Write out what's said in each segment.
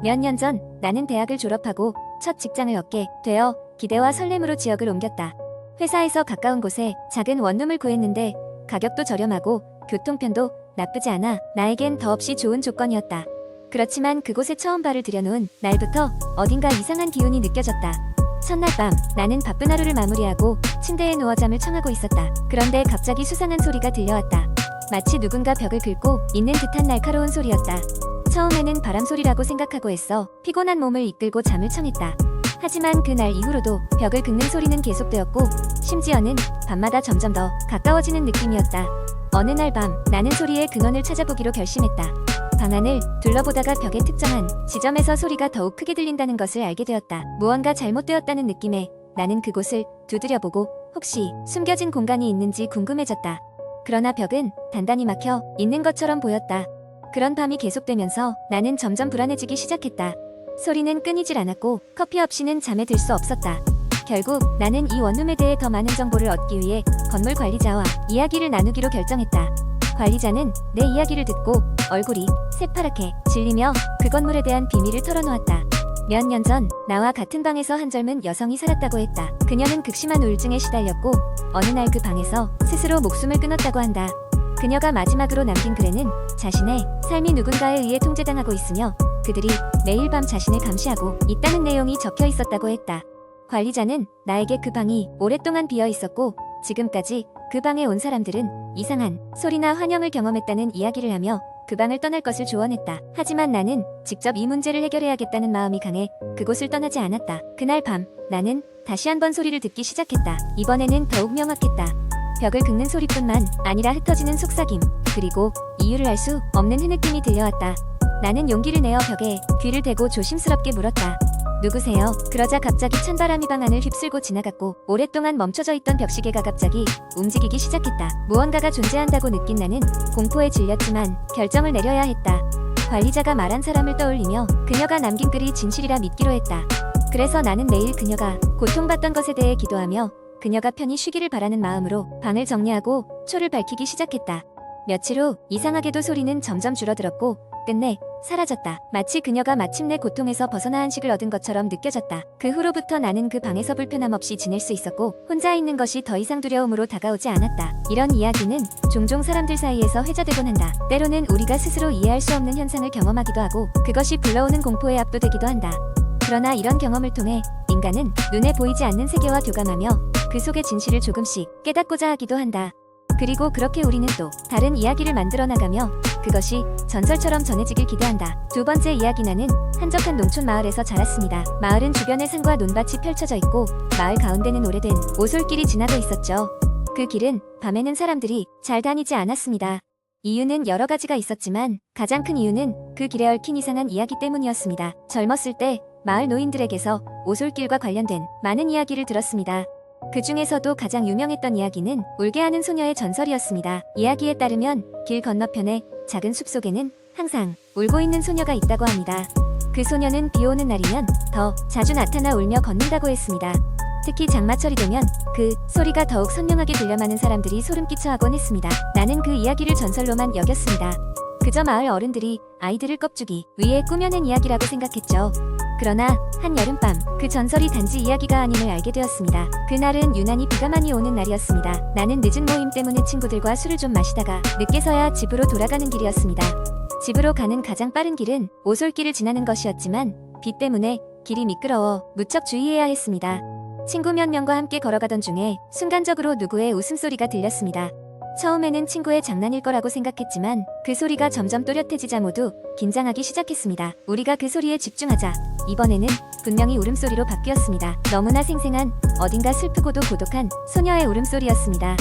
몇 년 전 나는 대학을 졸업하고 첫 직장을 얻게 되어 기대와 설렘으로 지역을 옮겼다. 회사에서 가까운 곳에 작은 원룸을 구했는데 가격도 저렴하고 교통편도 나쁘지 않아 나에겐 더없이 좋은 조건이었다. 그렇지만 그곳에 처음 발을 들여놓은 날부터 어딘가 이상한 기운이 느껴졌다. 첫날 밤 나는 바쁜 하루를 마무리하고 침대에 누워 잠을 청하고 있었다. 그런데 갑자기 수상한 소리가 들려왔다. 마치 누군가 벽을 긁고 있는 듯한 날카로운 소리였다. 처음에는 바람 소리라고 생각하고 애써 피곤한 몸을 이끌고 잠을 청했다. 하지만 그날 이후로도 벽을 긁는 소리는 계속되었고 심지어는 밤마다 점점 더 가까워지는 느낌이었다. 어느 날 밤 나는 소리의 근원을 찾아보기로 결심했다. 방 안을 둘러보다가 벽의 특정한 지점에서 소리가 더욱 크게 들린다는 것을 알게 되었다. 무언가 잘못되었다는 느낌에 나는 그곳을 두드려보고 혹시 숨겨진 공간이 있는지 궁금해졌다. 그러나 벽은 단단히 막혀 있는 것처럼 보였다. 그런 밤이 계속되면서 나는 점점 불안해지기 시작했다. 소리는 끊이질 않았고 커피 없이는 잠에 들 수 없었다. 결국 나는 이 원룸에 대해 더 많은 정보를 얻기 위해 건물 관리자와 이야기를 나누기로 결정했다. 관리자는 내 이야기를 듣고 얼굴이 새파랗게 질리며 그 건물에 대한 비밀을 털어놓았다. 몇 년 전 나와 같은 방에서 한 젊은 여성이 살았다고 했다. 그녀는 극심한 우울증에 시달렸고 어느 날 그 방에서 스스로 목숨을 끊었다고 한다. 그녀가 마지막으로 남긴 글에는 자신의 삶이 누군가에 의해 통제당하고 있으며 그들이 매일 밤 자신을 감시하고 있다는 내용이 적혀 있었다고 했다. 관리자는 나에게 그 방이 오랫동안 비어 있었고 지금까지 그 방에 온 사람들은 이상한 소리나 환영을 경험했다는 이야기를 하며 그 방을 떠날 것을 조언했다. 하지만 나는 직접 이 문제를 해결해야겠다는 마음이 강해 그곳을 떠나지 않았다. 그날 밤 나는 다시 한번 소리를 듣기 시작했다. 이번에는 더욱 명확했다. 벽을 긁는 소리뿐만 아니라 흩어지는 속삭임 그리고 이유를 알 수 없는 흐느낌이 들려왔다. 나는 용기를 내어 벽에 귀를 대고 조심스럽게 물었다. 누구세요? 그러자 갑자기 찬바람이 방 안을 휩쓸고 지나갔고 오랫동안 멈춰져 있던 벽시계가 갑자기 움직이기 시작했다. 무언가가 존재한다고 느낀 나는 공포에 질렸지만 결정을 내려야 했다. 관리자가 말한 사람을 떠올리며 그녀가 남긴 글이 진실이라 믿기로 했다. 그래서 나는 매일 그녀가 고통받던 것에 대해 기도하며 그녀가 편히 쉬기를 바라는 마음으로 방을 정리하고 초를 밝히기 시작했다. 며칠 후 이상하게도 소리는 점점 줄어들었고 끝내 사라졌다. 마치 그녀가 마침내 고통에서 벗어나 안식을 얻은 것처럼 느껴졌다. 그 후로부터 나는 그 방에서 불편함 없이 지낼 수 있었고 혼자 있는 것이 더 이상 두려움으로 다가오지 않았다. 이런 이야기는 종종 사람들 사이에서 회자되곤 한다. 때로는 우리가 스스로 이해할 수 없는 현상을 경험하기도 하고 그것이 불러오는 공포에 압도되기도 한다. 그러나 이런 경험을 통해 인간은 눈에 보이지 않는 세계와 교감하며 그 속의 진실을 조금씩 깨닫고자 하기도 한다. 그리고 그렇게 우리는 또 다른 이야기를 만들어 나가며 그것이 전설처럼 전해지길 기대한다. 두 번째 이야기 나는 한적한 농촌 마을에서 자랐습니다. 마을은 주변에 산과 논밭이 펼쳐져 있고 마을 가운데는 오래된 오솔길이 지나고 있었죠. 그 길은 밤에는 사람들이 잘 다니지 않았습니다. 이유는 여러 가지가 있었지만 가장 큰 이유는 그 길에 얽힌 이상한 이야기 때문이었습니다. 젊었을 때 마을 노인들에게서 오솔길과 관련된 많은 이야기를 들었습니다. 그 중에서도 가장 유명했던 이야기는 울게 하는 소녀의 전설이었습니다. 이야기에 따르면 길 건너편에 작은 숲속에는 항상 울고 있는 소녀가 있다고 합니다. 그 소녀는 비 오는 날이면 더 자주 나타나 울며 걷는다고 했습니다. 특히 장마철이 되면 그 소리가 더욱 선명하게 들려마는 사람들이 소름 끼쳐 하곤 했습니다. 나는 그 이야기를 전설로만 여겼습니다. 그저 마을 어른들이 아이들을 껍죽이 위에 꾸며낸 이야기라고 생각했죠. 그러나 한 여름밤 그 전설이 단지 이야기가 아님을 알게 되었습니다. 그날은 유난히 비가 많이 오는 날이었습니다. 나는 늦은 모임 때문에 친구들과 술을 좀 마시다가 늦게서야 집으로 돌아가는 길이었습니다. 집으로 가는 가장 빠른 길은 오솔길을 지나는 것이었지만 비 때문에 길이 미끄러워 무척 주의해야 했습니다. 친구 몇 명과 함께 걸어가던 중에 순간적으로 누구의 웃음소리가 들렸습니다. 처음에는 친구의 장난일 거라고 생각했지만 그 소리가 점점 또렷해지자 모두 긴장하기 시작했습니다. 우리가 그 소리에 집중하자 이번에는 분명히 울음소리로 바뀌었습니다. 너무나 생생한 어딘가 슬프고도 고독한 소녀의 울음소리였습니다.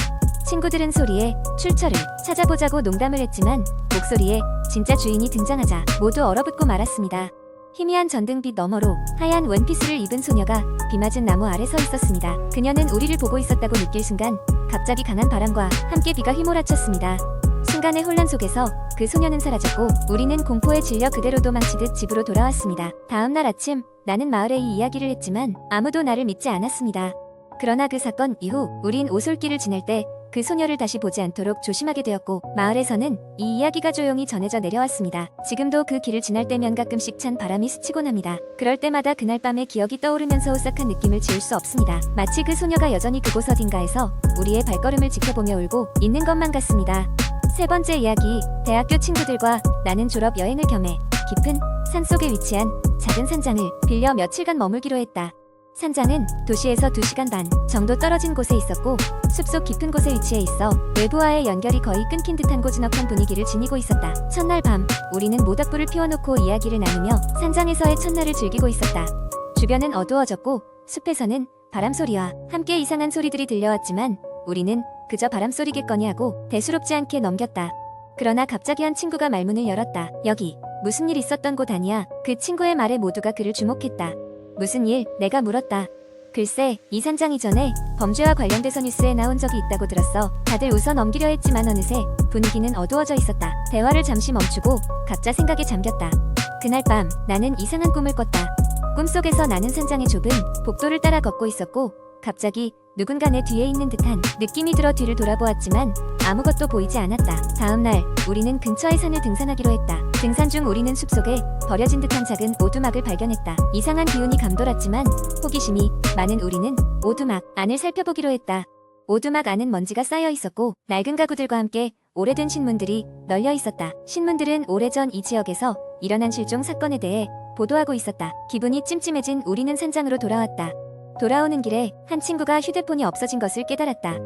친구들은 소리에 출처를 찾아보자고 농담을 했지만 목소리에 진짜 주인이 등장하자 모두 얼어붙고 말았습니다. 희미한 전등빛 너머로 하얀 원피스를 입은 소녀가 비 맞은 나무 아래 서 있었습니다. 그녀는 우리를 보고 있었다고 느낄 순간 갑자기 강한 바람과 함께 비가 휘몰아쳤습니다. 순간의 혼란 속에서 그 소녀는 사라졌고 우리는 공포에 질려 그대로 도망치듯 집으로 돌아왔습니다. 다음 날 아침 나는 마을에 이 이야기를 했지만 아무도 나를 믿지 않았습니다. 그러나 그 사건 이후 우린 오솔길을 지날 때 그 그 소녀를 다시 보지 않도록 조심하게 되었고 마을에서는 이 이야기가 조용히 전해져 내려왔습니다. 지금도 그 길을 지날 때면 가끔씩 찬 바람이 스치곤 합니다. 그럴 때마다 그날 밤의 기억이 떠오르면서 오싹한 느낌을 지울 수 없습니다. 마치 그 소녀가 여전히 그곳 어딘가에서 우리의 발걸음을 지켜보며 울고 있는 것만 같습니다. 세 번째 이야기, 대학교 친구들과 나는 졸업 여행을 겸해 깊은 산속에 위치한 작은 산장을 빌려 며칠간 머물기로 했다. 산장은 도시에서 2시간 반 정도 떨어진 곳에 있었고 숲속 깊은 곳에 위치해 있어 외부와의 연결이 거의 끊긴 듯한 고즈넉한 분위기를 지니고 있었다. 첫날 밤 우리는 모닥불을 피워놓고 이야기를 나누며 산장에서의 첫날을 즐기고 있었다. 주변은 어두워졌고 숲에서는 바람소리와 함께 이상한 소리들이 들려왔지만 우리는 그저 바람소리겠거니 하고 대수롭지 않게 넘겼다. 그러나 갑자기 한 친구가 말문을 열었다. 여기 무슨 일 있었던 곳 아니야? 그 친구의 말에 모두가 그를 주목했다. 무슨 일? 내가 물었다. 글쎄, 이 산장 이전에 범죄와 관련돼서 뉴스에 나온 적이 있다고 들었어. 다들 웃어 넘기려 했지만 어느새 분위기는 어두워져 있었다. 대화를 잠시 멈추고 각자 생각에 잠겼다. 그날 밤 나는 이상한 꿈을 꿨다. 꿈속에서 나는 산장의 좁은 복도를 따라 걷고 있었고 갑자기 누군가 내 뒤에 있는 듯한 느낌이 들어 뒤를 돌아보았지만 아무것도 보이지 않았다. 다음날 우리는 근처의 산을 등산하기로 했다. 등산 중 우리는 숲속에 버려진 듯한 작은 오두막을 발견했다. 이상한 기운이 감돌았지만 호기심이 많은 우리는 오두막 안을 살펴보기로 했다. 오두막 안은 먼지가 쌓여 있었고 낡은 가구들과 함께 오래된 신문들이 널려 있었다. 신문들은 오래전 이 지역에서 일어난 실종 사건에 대해 보도하고 있었다. 기분이 찜찜해진 우리는 산장으로 돌아왔다. 돌아오는 길에 한 친구가 휴대폰이 없어진 것을 깨달았다.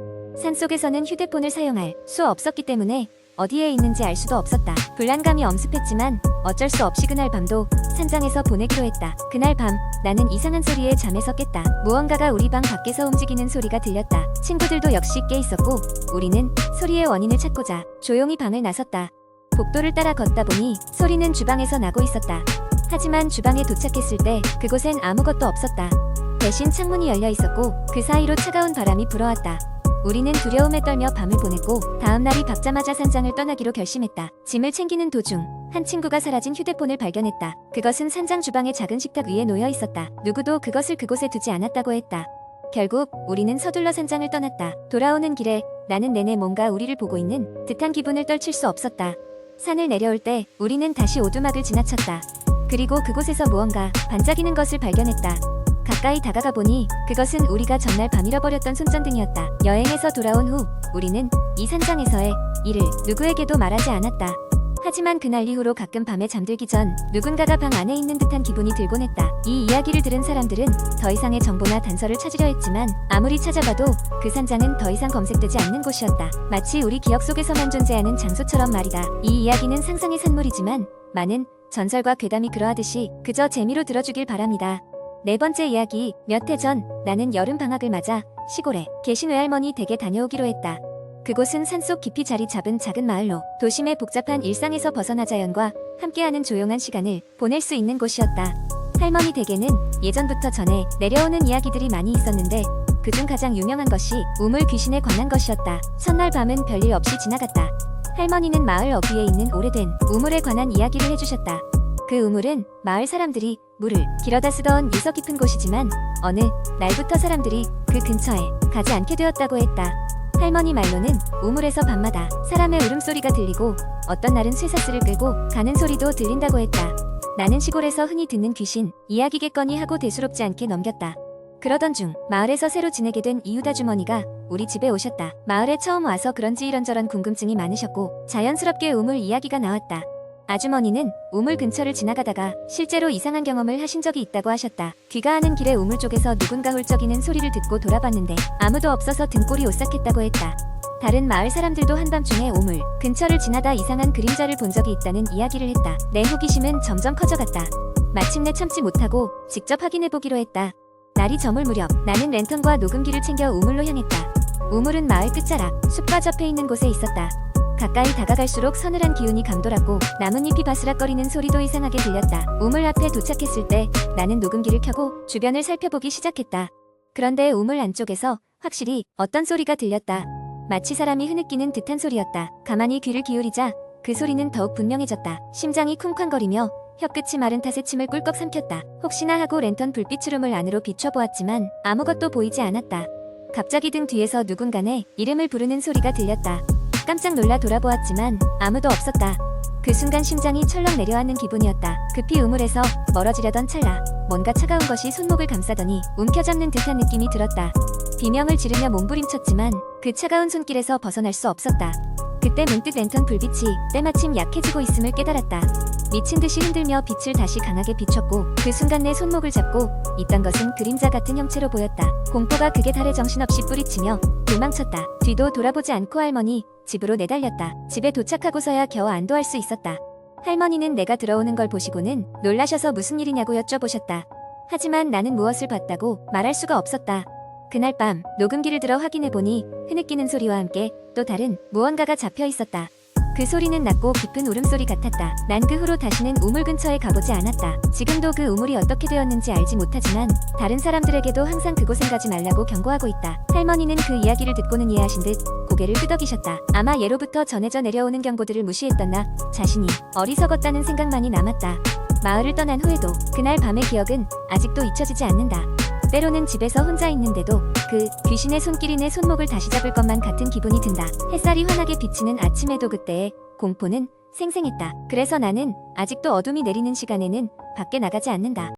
산속에서는 휴대폰을 사용할 수 없었기 때문에 어디에 있는지 알 수도 없었다. 불안감이 엄습했지만 어쩔 수 없이 그날 밤도 산장에서 보내기로 했다. 그날 밤 나는 이상한 소리에 잠에서 깼다. 무언가가 우리 방 밖에서 움직이는 소리가 들렸다. 친구들도 역시 깨 있었고 우리는 소리의 원인을 찾고자 조용히 방을 나섰다. 복도를 따라 걷다 보니 소리는 주방에서 나고 있었다. 하지만 주방에 도착했을 때 그곳엔 아무것도 없었다. 대신 창문이 열려 있었고 그 사이로 차가운 바람이 불어왔다. 우리는 두려움에 떨며 밤을 보냈고 다음날이 밝자마자 산장을 떠나기로 결심했다. 짐을 챙기는 도중 한 친구가 사라진 휴대폰을 발견했다. 그것은 산장 주방의 작은 식탁 위에 놓여 있었다. 누구도 그것을 그곳에 두지 않았다고 했다. 결국 우리는 서둘러 산장을 떠났다. 돌아오는 길에 나는 내내 뭔가 우리를 보고 있는 듯한 기분을 떨칠 수 없었다. 산을 내려올 때 우리는 다시 오두막을 지나쳤다. 그리고 그곳에서 무언가 반짝이는 것을 발견했다. 가까이 다가가 보니 그것은 우리가 전날 밤 잃어버렸던 손전등이었다. 여행에서 돌아온 후 우리는 이 산장에서의 일을 누구에게도 말하지 않았다. 하지만 그날 이후로 가끔 밤에 잠들기 전 누군가가 방 안에 있는 듯한 기분이 들곤 했다. 이 이야기를 들은 사람들은 더 이상의 정보나 단서를 찾으려 했지만 아무리 찾아봐도 그 산장은 더 이상 검색되지 않는 곳이었다. 마치 우리 기억 속에서만 존재하는 장소처럼 말이다. 이 이야기는 상상의 산물이지만 많은 전설과 괴담이 그러하듯이 그저 재미로 들어주길 바랍니다. 네 번째 이야기, 몇 해 전 나는 여름 방학을 맞아 시골에 계신 외할머니 댁에 다녀오기로 했다. 그곳은 산속 깊이 자리 잡은 작은 마을로 도심의 복잡한 일상에서 벗어나 자연과 함께하는 조용한 시간을 보낼 수 있는 곳이었다. 할머니 댁에는 예전부터 전해 내려오는 이야기들이 많이 있었는데 그중 가장 유명한 것이 우물 귀신에 관한 것이었다. 첫날 밤은 별일 없이 지나갔다. 할머니는 마을 어귀에 있는 오래된 우물에 관한 이야기를 해주셨다. 그 우물은 마을 사람들이 물을 길어다 쓰던 유서 깊은 곳이지만 어느 날부터 사람들이 그 근처에 가지 않게 되었다고 했다. 할머니 말로는 우물에서 밤마다 사람의 울음소리가 들리고 어떤 날은 쇠사슬을 끌고 가는 소리도 들린다고 했다. 나는 시골에서 흔히 듣는 귀신 이야기겠거니 하고 대수롭지 않게 넘겼다. 그러던 중 마을에서 새로 지내게 된 이웃 아주머니가 우리 집에 오셨다. 마을에 처음 와서 그런지 이런저런 궁금증이 많으셨고 자연스럽게 우물 이야기가 나왔다. 아주머니는 우물 근처를 지나가다가 실제로 이상한 경험을 하신 적이 있다고 하셨다. 귀가하는 길에 우물 쪽에서 누군가 훌쩍이는 소리를 듣고 돌아봤는데 아무도 없어서 등골이 오싹했다고 했다. 다른 마을 사람들도 한밤중에 우물 근처를 지나다 이상한 그림자를 본 적이 있다는 이야기를 했다. 내 호기심은 점점 커져갔다. 마침내 참지 못하고 직접 확인해보기로 했다. 날이 저물 무렵 나는 랜턴과 녹음기를 챙겨 우물로 향했다. 우물은 마을 끝자락 숲과 접해 있는 곳에 있었다. 가까이 다가갈수록 서늘한 기운이 감돌았고 나뭇잎이 바스락거리는 소리도 이상하게 들렸다. 우물 앞에 도착했을 때 나는 녹음기를 켜고 주변을 살펴보기 시작했다. 그런데 우물 안쪽에서 확실히 어떤 소리가 들렸다. 마치 사람이 흐느끼는 듯한 소리였다. 가만히 귀를 기울이자 그 소리는 더욱 분명해졌다. 심장이 쿵쾅거리며 혀끝이 마른 탓에 침을 꿀꺽 삼켰다. 혹시나 하고 랜턴 불빛 주름을 안으로 비춰보았지만 아무것도 보이지 않았다. 갑자기 등 뒤에서 누군가 내 이름을 부르는 소리가 들렸다. 깜짝 놀라 돌아보았지만 아무도 없었다. 그 순간 심장이 철렁 내려앉는 기분이었다. 급히 우물에서 멀어지려던 찰나 뭔가 차가운 것이 손목을 감싸더니 움켜잡는 듯한 느낌이 들었다. 비명을 지르며 몸부림쳤지만 그 차가운 손길에서 벗어날 수 없었다. 그때 문득 랜턴 불빛이 때마침 약해지고 있음을 깨달았다. 미친 듯이 흔들며 빛을 다시 강하게 비췄고 그 순간 내 손목을 잡고 있던 것은 그림자 같은 형체로 보였다. 공포가 극에 달해 정신없이 뿌리치며 도망쳤다. 뒤도 돌아보지 않고 할머니 집으로 내달렸다. 집에 도착하고서야 겨우 안도할 수 있었다. 할머니는 내가 들어오는 걸 보시고는 놀라셔서 무슨 일이냐고 여쭤보셨다. 하지만 나는 무엇을 봤다고 말할 수가 없었다. 그날 밤 녹음기를 들어 확인해보니 흐느끼는 소리와 함께 또 다른 무언가가 잡혀 있었다. 그 소리는 낮고 깊은 울음소리 같았다. 난 그 후로 다시는 우물 근처에 가보지 않았다. 지금도 그 우물이 어떻게 되었는지 알지 못하지만 다른 사람들에게도 항상 그곳엔 가지 말라고 경고하고 있다. 할머니는 그 이야기를 듣고는 이해하신 듯 고개를 끄덕이셨다. 아마 예로부터 전해져 내려오는 경고들을 무시했던 나 자신이 어리석었다는 생각만이 남았다. 마을을 떠난 후에도 그날 밤의 기억은 아직도 잊혀지지 않는다. 때로는 집에서 혼자 있는데도 그 귀신의 손길이 내 손목을 다시 잡을 것만 같은 기분이 든다. 햇살이 환하게 비치는 아침에도 그때의 공포는 생생했다. 그래서 나는 아직도 어둠이 내리는 시간에는 밖에 나가지 않는다.